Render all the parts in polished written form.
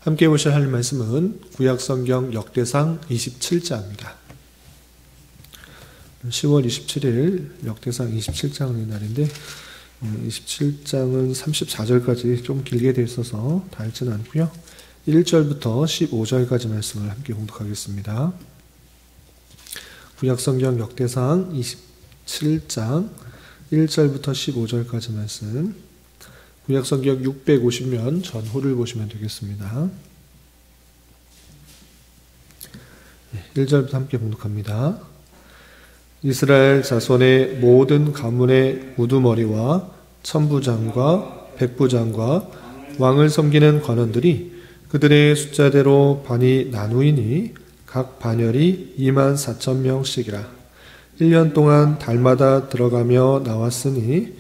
함께 보실 하나님 말씀은 구약성경 역대상 27장입니다. 10월 27일 역대상 27장의 날인데 27장은 34절까지 좀 길게 되어 있어서 다 읽지는 않고요. 1절부터 15절까지 말씀을 함께 공독하겠습니다. 구약성경 역대상 27장 1절부터 15절까지 말씀, 구약성경 650면 전후를 보시면 되겠습니다. 1절부터 함께 봉독합니다. 이스라엘 자손의 모든 가문의 우두머리와 천부장과 백부장과 왕을 섬기는 관원들이 그들의 숫자대로 반이 나누이니 각 반열이 24,000명씩이라. 1년 동안 달마다 들어가며 나왔으니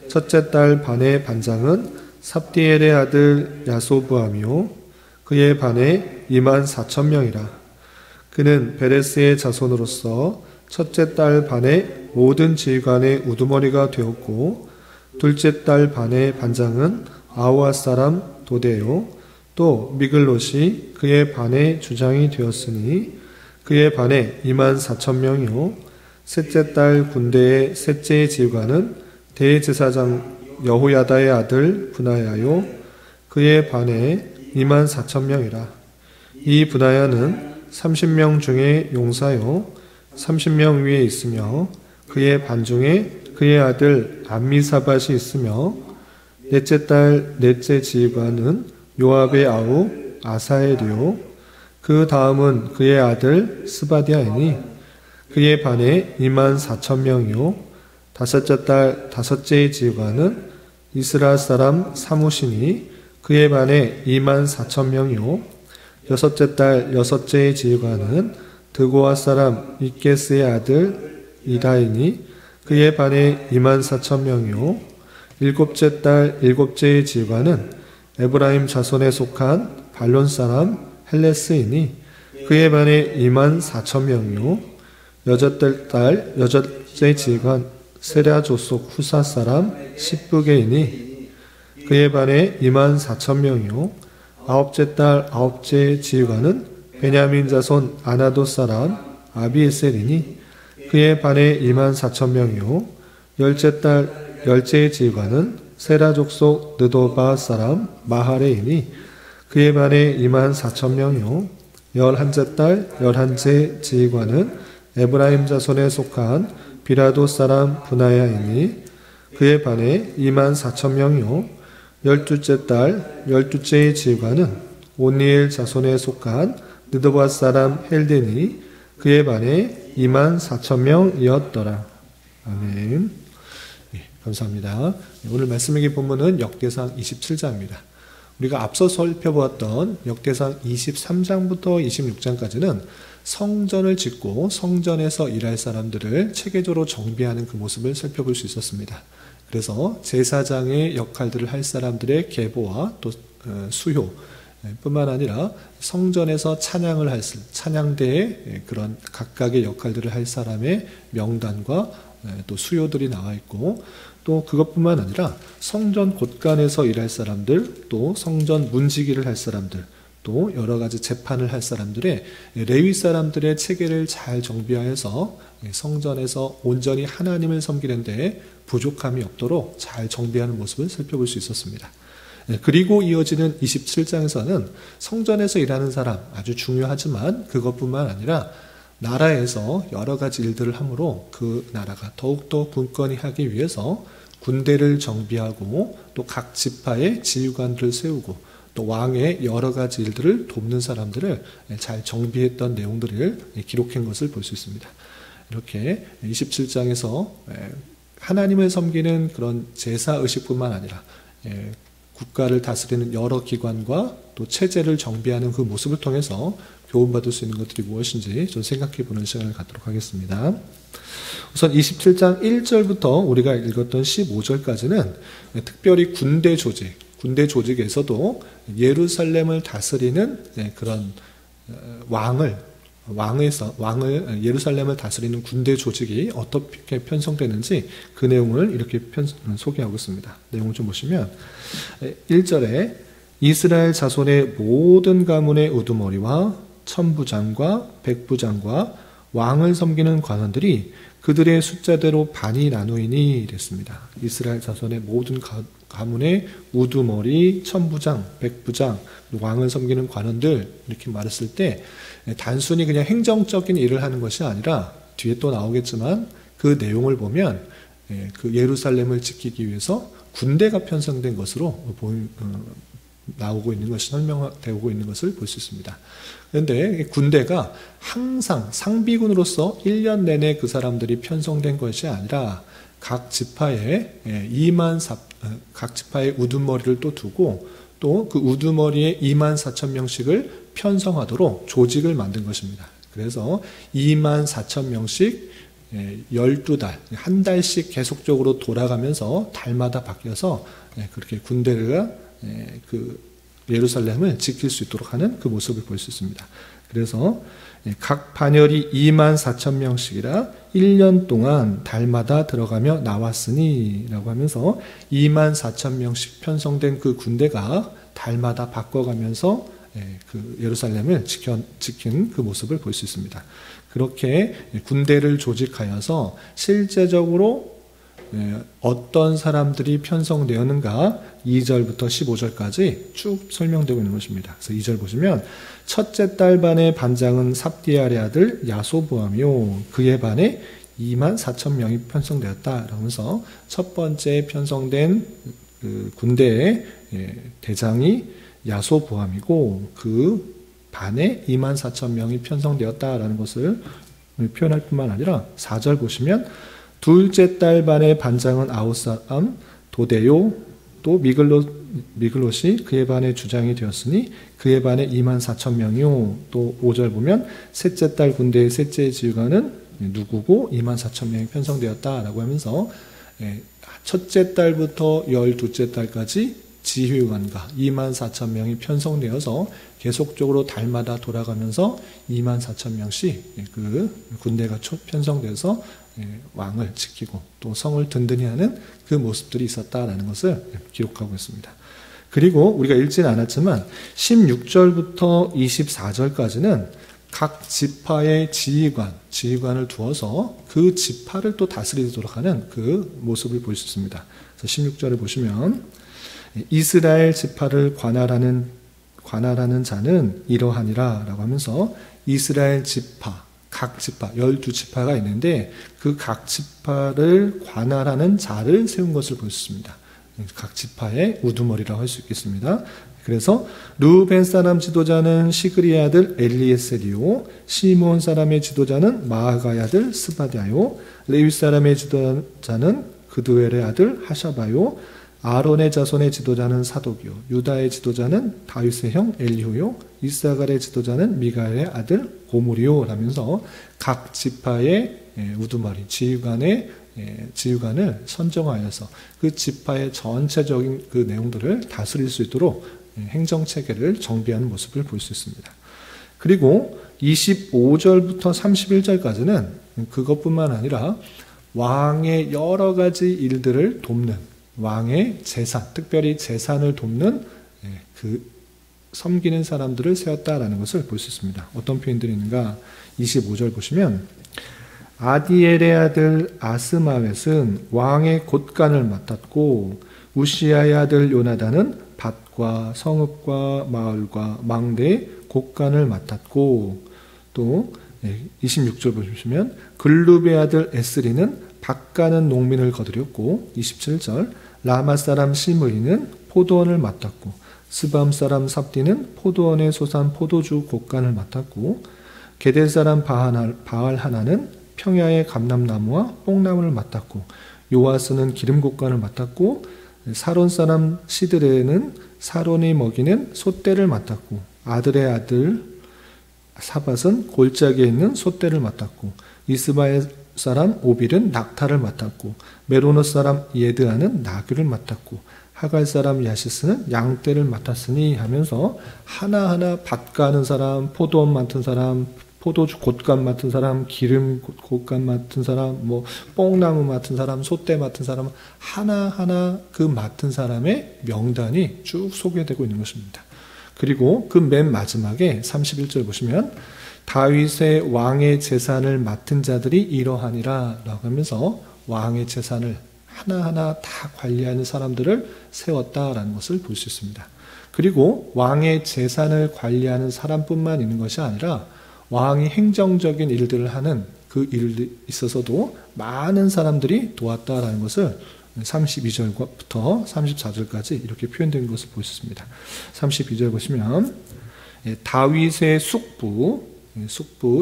첫째 달 반의 반장은 삽디엘의 아들 야소부하며 그의 반에 24,000명이라. 그는 베레스의 자손으로서 첫째 달 반의 모든 지휘관의 우두머리가 되었고, 둘째 달 반의 반장은 아우아 사람 도데요. 또 미글롯이 그의 반의 주장이 되었으니 그의 반에 24,000명이요. 셋째 달 군대의 셋째 지휘관은 대제사장 여호야다의 아들 분하야요. 그의 반에 24,000명이라. 이 분하야는 30명 중에 용사요 30명 위에 있으며 그의 반 중에 그의 아들 암미사밧이 있으며, 넷째 달 넷째 지휘관은 요압의 아우 아사엘이요. 그 다음은 그의 아들 스바디아이니 그의 반에 24,000명이요. 다섯째 달 다섯째 지휘관은 이스라엘 사람 사무시니 그의 반에 24,000명이요. 여섯째 달 여섯째 지휘관은 드고아 사람 이게스의 아들 이다이니 그의 반에 24,000명이요. 일곱째 달 일곱째 지휘관은 에브라임 자손에 속한 발론 사람 헬레스이니 그의 반에 24,000명이요. 여섯째 달 여섯째 지휘관 세랴 조속 후사 사람 십부게이니 그의 반에 24,000명이요. 아홉째 달 아홉째 지휘관은 베냐민 자손 아나도 사람 아비에셀이니 그의 반에 24,000명이요. 열째 달 열째 지휘관은 세라 족속 느도바 사람 마하레이니 그의 반에 24,000명이요. 열한째 달 열한째 지휘관은 에브라임 자손에 속한 비라도 사람 분하야이니 그의 반에 24,000명이요. 열두째 달 열두째 지휘관은 온니엘 자손에 속한 느도바 사람 헬데니 그의 반에 24,000명이었더라. 아멘. 네, 감사합니다. 오늘 말씀의 본문은 역대상 27장입니다. 우리가 앞서 살펴보았던 역대상 23장부터 26장까지는 성전을 짓고 성전에서 일할 사람들을 체계적으로 정비하는 그 모습을 살펴볼 수 있었습니다. 그래서 제사장의 역할들을 할 사람들의 계보와 또 수요 뿐만 아니라 성전에서 찬양을 할 찬양대의 그런 각각의 역할들을 할 사람의 명단과 또 수요들이 나와 있고, 또 그것뿐만 아니라 성전 곳간에서 일할 사람들, 또 성전 문지기를 할 사람들, 또 여러 가지 재판을 할 사람들의 레위 사람들의 체계를 잘 정비하여서 성전에서 온전히 하나님을 섬기는 데 부족함이 없도록 잘 정비하는 모습을 살펴볼 수 있었습니다. 그리고 이어지는 27장에서는 성전에서 일하는 사람, 아주 중요하지만 그것뿐만 아니라 나라에서 여러 가지 일들을 함으로 그 나라가 더욱더 굳건히 하기 위해서 군대를 정비하고 또 각 지파의 지휘관들을 세우고 또 왕의 여러 가지 일들을 돕는 사람들을 잘 정비했던 내용들을 기록한 것을 볼 수 있습니다. 이렇게 27장에서 하나님을 섬기는 그런 제사의식뿐만 아니라 국가를 다스리는 여러 기관과 또 체제를 정비하는 그 모습을 통해서 교훈받을 수 있는 것들이 무엇인지 좀 생각해보는 시간을 갖도록 하겠습니다. 우선 27장 1절부터 우리가 읽었던 15절까지는 특별히 군대 조직에서도 예루살렘을 다스리는 그런 예루살렘을 다스리는 군대 조직이 어떻게 편성되는지 그 내용을 이렇게 소개하고 있습니다. 내용을 좀 보시면 1절에 이스라엘 자손의 모든 가문의 우두머리와 천부장과 백부장과 왕을 섬기는 관원들이 그들의 숫자대로 반이 나누이니 이랬습니다. 이스라엘 자손의 모든 가문의 우두머리, 천부장, 백부장, 왕을 섬기는 관원들 이렇게 말했을 때 단순히 그냥 행정적인 일을 하는 것이 아니라 뒤에 또 나오겠지만 그 내용을 보면 그 예루살렘을 지키기 위해서 군대가 편성된 것으로 나오고 있는 것이 설명되고 있는 것을 볼 수 있습니다. 그런데 군대가 항상 상비군으로서 1년 내내 그 사람들이 편성된 것이 아니라 각 지파에 각 지파의 우두머리를 또 두고 또 그 우두머리에 24,000명씩을 편성하도록 조직을 만든 것입니다. 그래서 24,000명씩 12달, 한 달씩 계속적으로 돌아가면서 달마다 바뀌어서 그렇게 군대가 그 예루살렘을 지킬 수 있도록 하는 그 모습을 볼 수 있습니다. 그래서 각 반열이 24,000명씩이라 1년 동안 달마다 들어가며 나왔으니 라고 하면서 24,000명씩 편성된 그 군대가 달마다 바꿔가면서 그 예루살렘을 지킨 그 모습을 볼 수 있습니다. 그렇게 군대를 조직하여서 실제적으로 어떤 사람들이 편성되었는가 2절부터 15절까지 쭉 설명되고 있는 것입니다. 그래서 2절 보시면 첫째 딸 반의 반장은 삽디알의 아들 야소보암이요 그의 반에 24,000명이 편성되었다 라면서 첫 번째 편성된 그 군대의 대장이 야소보암이고 그 반에 24,000명이 편성되었다라는 것을 표현할 뿐만 아니라 4절 보시면 둘째 딸 반의 반장은 아웃사람 도데요 또 미글롯이 그의 반의 주장이 되었으니 그의 반에 24,000명이요 또 5절 보면 셋째 딸 군대의 셋째 지휘관은 누구고 24,000명이 편성되었다라고 하면서 첫째 딸부터 12째 딸까지 지휘관과 24,000명이 편성되어서 계속적으로 달마다 돌아가면서 24,000명씩 그 군대가 편성돼서 왕을 지키고 또 성을 든든히 하는 그 모습들이 있었다라는 것을 기록하고 있습니다. 그리고 우리가 읽지는 않았지만 16절부터 24절까지는 각 지파의 지휘관을 두어서 그 지파를 또 다스리도록 하는 그 모습을 볼 수 있습니다. 그래서 16절을 보시면 이스라엘 지파를 관할하는 자는 이러하니라 라고 하면서 이스라엘 지파, 각 지파, 12지파가 있는데 그 각 지파를 관할하는 자를 세운 것을 볼 수 있습니다. 각 지파의 우두머리라고 할 수 있겠습니다. 그래서 루벤 사람 지도자는 시그리의 아들 엘리에셀이요 시므온 사람의 지도자는 마아가의 아들 스바디아요 레위 사람의 지도자는 그두엘의 아들 하샤바요 아론의 자손의 지도자는 사독이요 유다의 지도자는 다윗의 형 엘리후요 이사갈의 지도자는 미가엘의 아들 고므리요 라면서 각 지파의 우두머리 지휘관을 선정하여서 그 지파의 전체적인 그 내용들을 다스릴 수 있도록 행정체계를 정비하는 모습을 볼 수 있습니다. 그리고 25절부터 31절까지는 그것뿐만 아니라 왕의 여러 가지 일들을 돕는 왕의 재산, 특별히 재산을 돕는 그 섬기는 사람들을 세웠다라는 것을 볼 수 있습니다. 어떤 표현들이 있는가? 25절 보시면 아디엘의 아들 아스마웻은 왕의 곳간을 맡았고 우시아의 아들 요나단은 밭과 성읍과 마을과 망대의 곳간을 맡았고 또 26절 보시면 글룹의 아들 에스리는 밭 가는 농민을 거두렸고 27절 라마 사람 시므이는 포도원을 맡았고 스밤 사람 삽디는 포도원에 솟은 포도주 곳간을 맡았고 게델 사람 바알 하나는 평야의 감람나무와 뽕나무를 맡았고 요아스는 기름 곳간을 맡았고 사론 사람 시드레는 사론이 먹이는 솥대를 맡았고 아들의 아들 사밧은 골짜기에 있는 솥대를 맡았고 이스마엘 사람 오빌은 낙타를 맡았고 메로노 사람 예드아는 나귀를 맡았고 하갈 사람 야시스는 양떼를 맡았으니 하면서 하나하나 밭 가는 사람, 포도원 맡은 사람, 포도주 곶감 맡은 사람, 기름 곶감 맡은 사람, 뭐 뽕나무 맡은 사람, 솥대 맡은 사람, 하나하나 그 맡은 사람의 명단이 쭉 소개되고 있는 것입니다. 그리고 그 맨 마지막에 31절 보시면 다윗의 왕의 재산을 맡은 자들이 이러하니라 라고 하면서 왕의 재산을 하나하나 다 관리하는 사람들을 세웠다라는 것을 볼 수 있습니다. 그리고 왕의 재산을 관리하는 사람뿐만 있는 것이 아니라 왕이 행정적인 일들을 하는 그 일에 있어서도 많은 사람들이 도왔다라는 것을 32절부터 34절까지 이렇게 표현된 것을 볼 수 있습니다. 32절 보시면 다윗의 숙부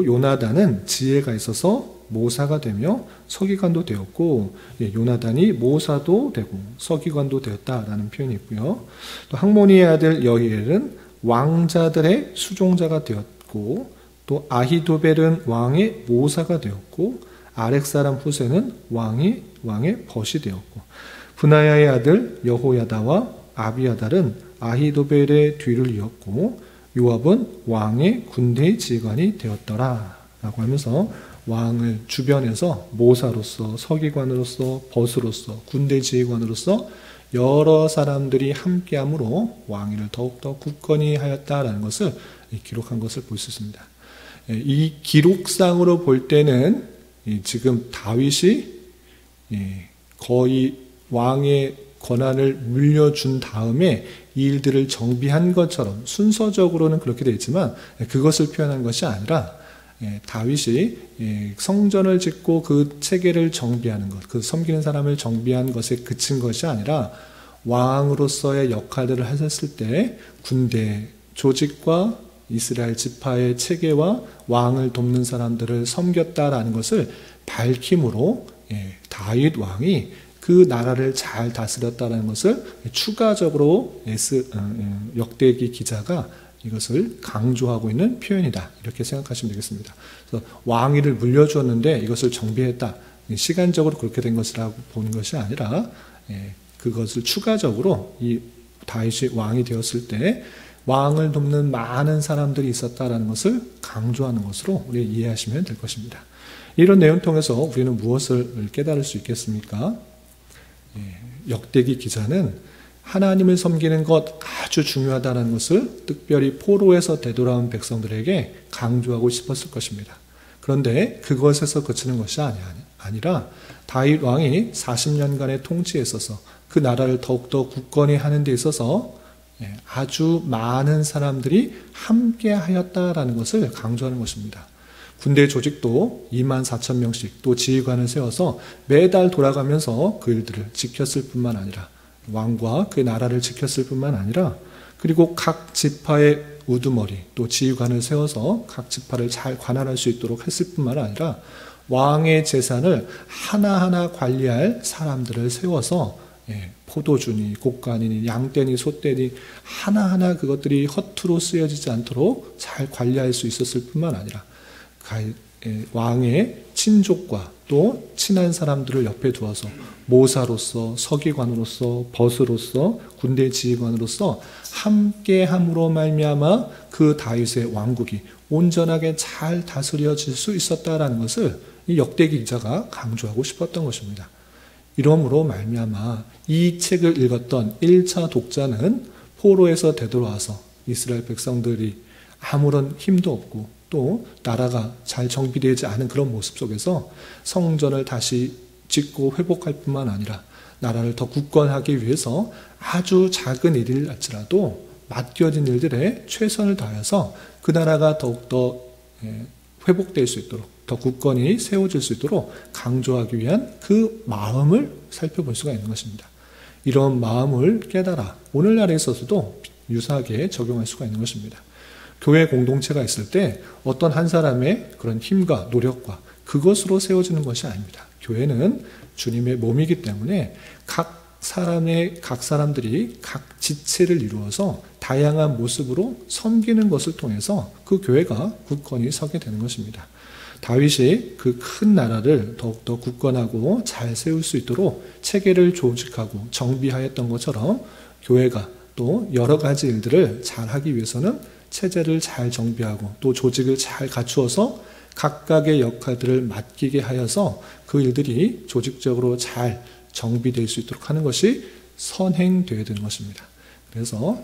요나단은 지혜가 있어서 모사가 되며 서기관도 되었고, 요나단이 모사도 되고 서기관도 되었다라는 표현이 있고요. 또 학모니의 아들 여히엘은 왕자들의 수종자가 되었고, 또 아히도벨은 왕의 모사가 되었고, 아렉 사람 후세는 왕의 벗이 되었고, 브나야의 아들 여호야다와 아비아달은 아히도벨의 뒤를 이었고, 요압은 왕의 군대 지휘관이 되었더라 라고 하면서 왕을 주변에서 모사로서 서기관으로서 벗으로서 군대 지휘관으로서 여러 사람들이 함께함으로 왕위를 더욱더 굳건히 하였다라는 것을 기록한 것을 볼 수 있습니다. 이 기록상으로 볼 때는 지금 다윗이 거의 왕의 권한을 물려준 다음에 이 일들을 정비한 것처럼 순서적으로는 그렇게 되어 있지만 그것을 표현한 것이 아니라 다윗이 성전을 짓고 그 체계를 정비하는 것, 그 섬기는 사람을 정비한 것에 그친 것이 아니라 왕으로서의 역할들을 하셨을 때 군대 조직과 이스라엘 지파의 체계와 왕을 돕는 사람들을 섬겼다라는 것을 밝힘으로 다윗 왕이 그 나라를 잘 다스렸다는 것을 추가적으로 역대기 기자가 이것을 강조하고 있는 표현이다. 이렇게 생각하시면 되겠습니다. 그래서 왕위를 물려주었는데 이것을 정비했다. 시간적으로 그렇게 된 것이라고 보는 것이 아니라 그것을 추가적으로 이 다윗이 왕이 되었을 때 왕을 돕는 많은 사람들이 있었다라는 것을 강조하는 것으로 우리 이해하시면 될 것입니다. 이런 내용 통해서 우리는 무엇을 깨달을 수 있겠습니까? 역대기 기자는 하나님을 섬기는 것 아주 중요하다는 것을 특별히 포로에서 되돌아온 백성들에게 강조하고 싶었을 것입니다. 그런데 그것에서 그치는 것이 아니라 다윗 왕이 40년간의 통치에 있어서 그 나라를 더욱더 굳건히 하는 데 있어서 아주 많은 사람들이 함께 하였다라는 것을 강조하는 것입니다. 군대 조직도 24,000명씩 또 지휘관을 세워서 매달 돌아가면서 그 일들을 지켰을 뿐만 아니라 왕과 그 나라를 지켰을 뿐만 아니라 그리고 각 지파의 우두머리 또 지휘관을 세워서 각 지파를 잘 관할할 수 있도록 했을 뿐만 아니라 왕의 재산을 하나하나 관리할 사람들을 세워서 포도주니 곶간이니 양떼니 소떼니 하나하나 그것들이 허투루 쓰여지지 않도록 잘 관리할 수 있었을 뿐만 아니라 왕의 친족과 또 친한 사람들을 옆에 두어서 모사로서 서기관으로서 벗으로서 군대 지휘관으로서 함께함으로 말미암아 그 다윗의 왕국이 온전하게 잘 다스려질 수 있었다라는 것을 이 역대기 기자가 강조하고 싶었던 것입니다. 이러므로 말미암아 이 책을 읽었던 1차 독자는 포로에서 되돌아와서 이스라엘 백성들이 아무런 힘도 없고 또 나라가 잘 정비되지 않은 그런 모습 속에서 성전을 다시 짓고 회복할 뿐만 아니라 나라를 더 굳건하기 위해서 아주 작은 일일지라도 맡겨진 일들에 최선을 다해서 그 나라가 더욱더 회복될 수 있도록 더 굳건히 세워질 수 있도록 강조하기 위한 그 마음을 살펴볼 수가 있는 것입니다. 이런 마음을 깨달아 오늘날에 있어서도 유사하게 적용할 수가 있는 것입니다. 교회 공동체가 있을 때 어떤 한 사람의 그런 힘과 노력과 그것으로 세워지는 것이 아닙니다. 교회는 주님의 몸이기 때문에 각 사람들이 각 지체를 이루어서 다양한 모습으로 섬기는 것을 통해서 그 교회가 굳건히 서게 되는 것입니다. 다윗이 그 큰 나라를 더욱더 굳건하고 잘 세울 수 있도록 체계를 조직하고 정비하였던 것처럼 교회가 또 여러 가지 일들을 잘 하기 위해서는 체제를 잘 정비하고 또 조직을 잘 갖추어서 각각의 역할들을 맡기게 하여서 그 일들이 조직적으로 잘 정비될 수 있도록 하는 것이 선행되어야 되는 것입니다. 그래서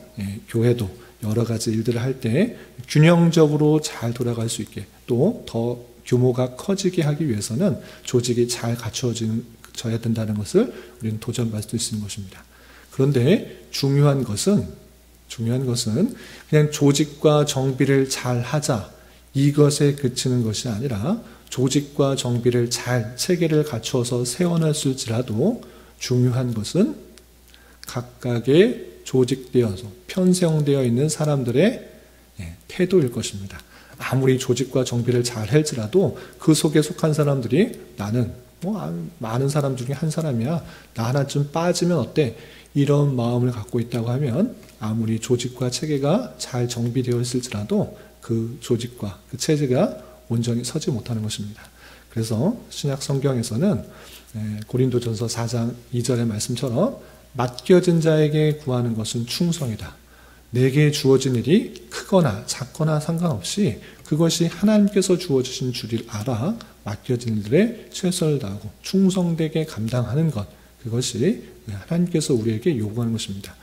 교회도 여러 가지 일들을 할 때 균형적으로 잘 돌아갈 수 있게 또 더 규모가 커지게 하기 위해서는 조직이 잘 갖추어져야 된다는 것을 우리는 도전받을 수 있는 것입니다. 그런데 중요한 것은 그냥 조직과 정비를 잘 하자 이것에 그치는 것이 아니라 조직과 정비를 잘 체계를 갖추어서 세워놨을지라도 중요한 것은 각각의 조직되어서 편성되어 있는 사람들의 태도일 것입니다. 아무리 조직과 정비를 잘 할지라도 그 속에 속한 사람들이 나는 많은 사람 중에 한 사람이야. 나 하나쯤 빠지면 어때? 이런 마음을 갖고 있다고 하면 아무리 조직과 체계가 잘 정비되어 있을지라도 그 조직과 그 체제가 온전히 서지 못하는 것입니다. 그래서 신약 성경에서는 고린도전서 4장 2절의 말씀처럼 맡겨진 자에게 구하는 것은 충성이다. 내게 주어진 일이 크거나 작거나 상관없이 그것이 하나님께서 주어주신 줄을 알아 맡겨진 일들에 최선을 다하고 충성되게 감당하는 것, 그것이 하나님께서 우리에게 요구하는 것입니다.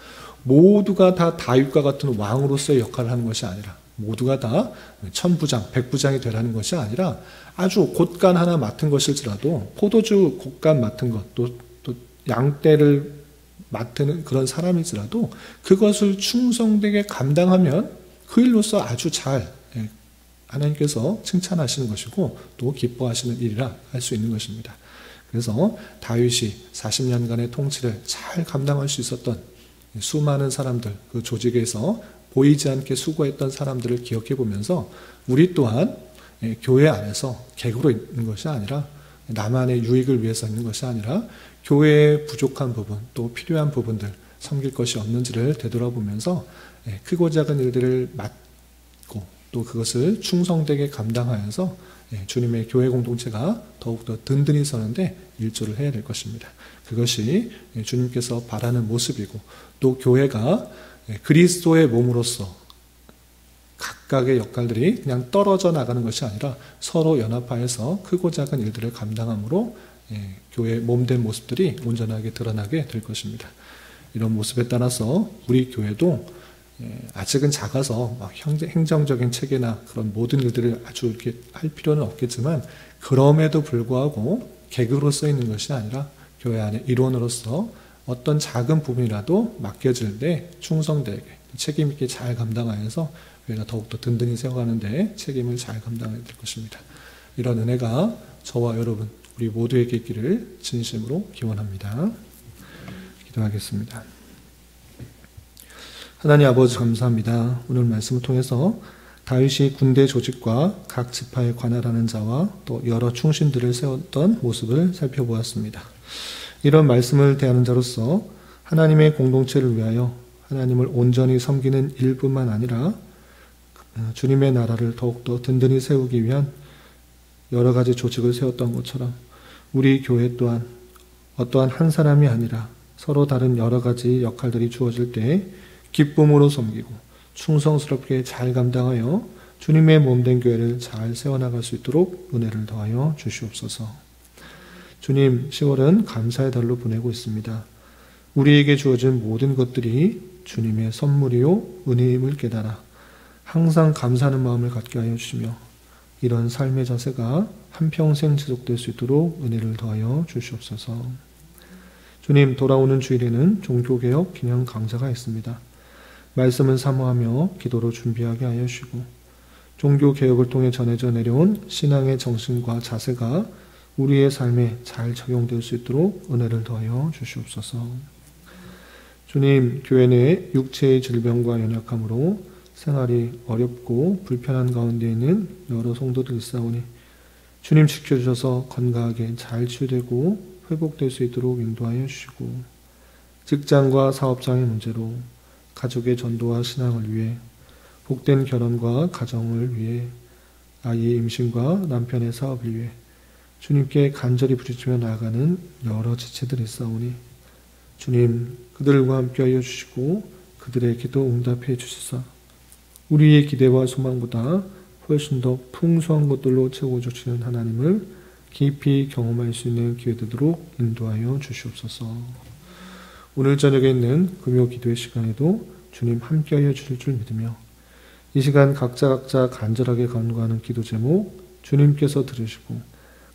모두가 다 다윗과 같은 왕으로서의 역할을 하는 것이 아니라 모두가 다 천부장, 백부장이 되라는 것이 아니라 아주 곶간 하나 맡은 것일지라도 포도주 곶간 맡은 것, 또 양떼를 맡는 그런 사람일지라도 그것을 충성되게 감당하면 그 일로서 아주 잘 하나님께서 칭찬하시는 것이고 또 기뻐하시는 일이라 할 수 있는 것입니다. 그래서 다윗이 40년간의 통치를 잘 감당할 수 있었던 수많은 사람들, 그 조직에서 보이지 않게 수고했던 사람들을 기억해 보면서 우리 또한 교회 안에서 객으로 있는 것이 아니라 나만의 유익을 위해서 있는 것이 아니라 교회의 부족한 부분 또 필요한 부분들 섬길 것이 없는지를 되돌아보면서 크고 작은 일들을 맡고 또 그것을 충성되게 감당하여서 주님의 교회 공동체가 더욱더 든든히 서는데 일조를 해야 될 것입니다. 그것이 주님께서 바라는 모습이고 또 교회가 그리스도의 몸으로서 각각의 역할들이 그냥 떨어져 나가는 것이 아니라 서로 연합하여서 크고 작은 일들을 감당함으로 교회의 몸된 모습들이 온전하게 드러나게 될 것입니다. 이런 모습에 따라서 우리 교회도 아직은 작아서 막 행정적인 체계나 그런 모든 일들을 아주 이렇게 할 필요는 없겠지만 그럼에도 불구하고 객으로 써 있는 것이 아니라 교회 안의 일원으로서 어떤 작은 부분이라도 맡겨질 때 충성되게 책임 있게 잘 감당하여서 교회가 더욱더 든든히 세워가는 데 책임을 잘 감당해야 될 것입니다. 이런 은혜가 저와 여러분 우리 모두에게 있기를 진심으로 기원합니다. 기도하겠습니다. 하나님 아버지 감사합니다. 오늘 말씀을 통해서 다윗이 군대 조직과 각 지파에 관할하는 자와 또 여러 충신들을 세웠던 모습을 살펴보았습니다. 이런 말씀을 대하는 자로서 하나님의 공동체를 위하여 하나님을 온전히 섬기는 일뿐만 아니라 주님의 나라를 더욱더 든든히 세우기 위한 여러 가지 조직을 세웠던 것처럼 우리 교회 또한 어떠한 한 사람이 아니라 서로 다른 여러 가지 역할들이 주어질 때 기쁨으로 섬기고 충성스럽게 잘 감당하여 주님의 몸된 교회를 잘 세워나갈 수 있도록 은혜를 더하여 주시옵소서. 주님, 10월은 감사의 달로 보내고 있습니다. 우리에게 주어진 모든 것들이 주님의 선물이요 은혜임을 깨달아 항상 감사하는 마음을 갖게 하여 주시며 이런 삶의 자세가 한평생 지속될 수 있도록 은혜를 더하여 주시옵소서. 주님, 돌아오는 주일에는 종교개혁 기념 강좌가 있습니다. 말씀을 사모하며 기도로 준비하게 하여 주시고 종교개혁을 통해 전해져 내려온 신앙의 정신과 자세가 우리의 삶에 잘 적용될 수 있도록 은혜를 더하여 주시옵소서. 주님, 교회 내 육체의 질병과 연약함으로 생활이 어렵고 불편한 가운데 있는 여러 성도들 있사오니 주님 지켜주셔서 건강하게 잘 치유되고 회복될 수 있도록 인도하여 주시고 직장과 사업장의 문제로 가족의 전도와 신앙을 위해 복된 결혼과 가정을 위해 아이의 임신과 남편의 사업을 위해 주님께 간절히 부르짖으며 나아가는 여러 지체들이 있사오니 주님 그들과 함께하여 주시고 그들의 기도 응답해 주시사 우리의 기대와 소망보다 훨씬 더 풍성한 것들로 채워주시는 하나님을 깊이 경험할 수 있는 기회 되도록 인도하여 주시옵소서. 오늘 저녁에 있는 금요 기도의 시간에도 주님 함께하여 주실 줄 믿으며 이 시간 각자 간절하게 간구하는 기도 제목 주님께서 들으시고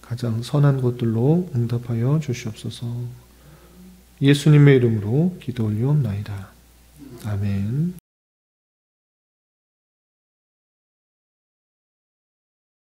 가장 선한 것들로 응답하여 주시옵소서. 예수님의 이름으로 기도 올리옵나이다. 아멘.